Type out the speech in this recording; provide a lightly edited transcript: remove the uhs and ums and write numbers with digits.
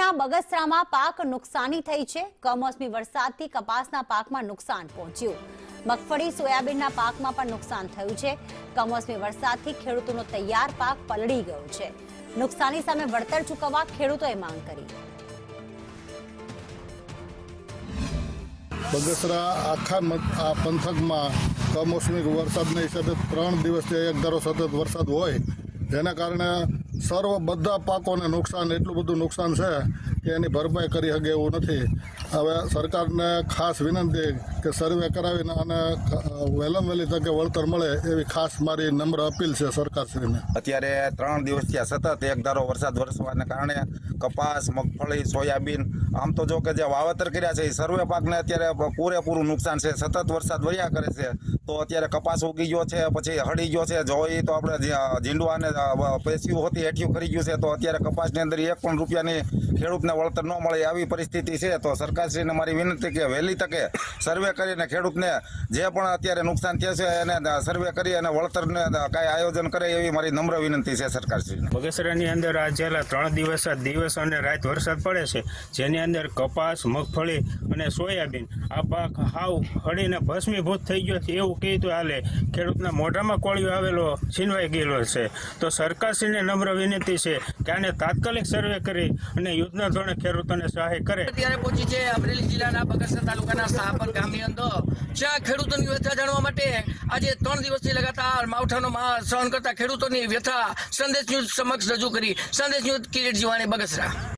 જિલ્લાના બગસરામાં પાક નુકસાની થઈ છે। કમોસમી વરસાદથી કપાસના પાકમાં નુકસાન પહોંચ્યું। મગફળી સોયાબીનના પાકમાં પણ નુકસાન થયું છે। કમોસમી વરસાદથી ખેડૂતોનો તૈયાર પાક પલળી ગયો છે। નુકસાની સામે વળતર ચૂકવવા ખેડૂતોએ માંગ કરી। બગસરા આખા પંથકમાં કમોસમી વરસાદના હિસાબે 3 દિવસથી એક ધારો સતત વરસાદ હોય, જેના કારણે સર્વ બધા પાકોને નુકસાન, એટલું બધું નુકસાન છે કે એની ભરપાઈ કરી શકે એવું નથી। હવે સરકારને ખાસ વિનંતી કે સર્વે કરાવીને અને વહેલામાં વહેલી તકે વળતર મળે એવી ખાસ મારી નમ્ર અપીલ છે સરકારશ્રીને। અત્યારે 3 દિવસથી સતત એક ધારો વરસાદ વરસવાને કારણે કપાસ, મગફળી, સોયાબીન, આમ તો જો કે જે વાવેતર કર્યા છે એ સર્વે પાકને અત્યારે પૂરેપૂરું નુકસાન છે। સતત વરસાદ વળ્યા કરે છે તો અત્યારે કપાસ ઉગી ગયો છે, પછી હળી ગયો છે, જોઈ તો આપણે ઝીંડવા અને પેશિયું હતી હેઠિયું કરી ગયું છે। તો અત્યારે કપાસની અંદર 1 પણ રૂપિયાની ખેડૂતને વળતર ન મળે આવી પરિસ્થિતિ છે। તો સરકારશ્રીને મારી વિનંતી કે વહેલી તકે સર્વે કરીને ખેડૂતને જે પણ અત્યારે નુકસાન થયું છે એને સર્વે કરી અને વળતરને કાંઈ આયોજન કરે એવી મારી નમ્ર વિનંતી છે સરકારશ્રીને। બગસરાની અંદર આ છેલ્લા 3 દિવસ અને રાત વરસાદ પડે છે, જેની અંદર કપાસ, મગફળી અને સોયાબીન આ પાક હાવ હળીને ભસ્મીભૂત થઈ ગયો છે એવું કહી તો હાલે। ખેડૂતના મોઢામાં કોળિયો આવેલો છીનવાઈ ગયેલો છે। તો સરકારશ્રીને નમ્ર વિનંતી છે કે આને તાત્કાલિક સર્વે કરી અને યુદ્ધના ધોરણે ખેડૂતોને સહાય કરે। અત્યારે પહોંચી છે અમરેલી જિલ્લાના બગસરા તાલુકાના શાહપર ગામની અંદર, જ્યાં ખેડૂતોની વ્યથા જાણવા માટે આજે 3 દિવસથી લગાતાર માવઠાનો માર સહન કરતા ખેડૂતોની વ્યથા સંદેશ ન્યૂઝ સમક્ષ રજૂ કરી। સંદેશ ન્યૂઝ કિરીટ જીવાણી, બગસરા।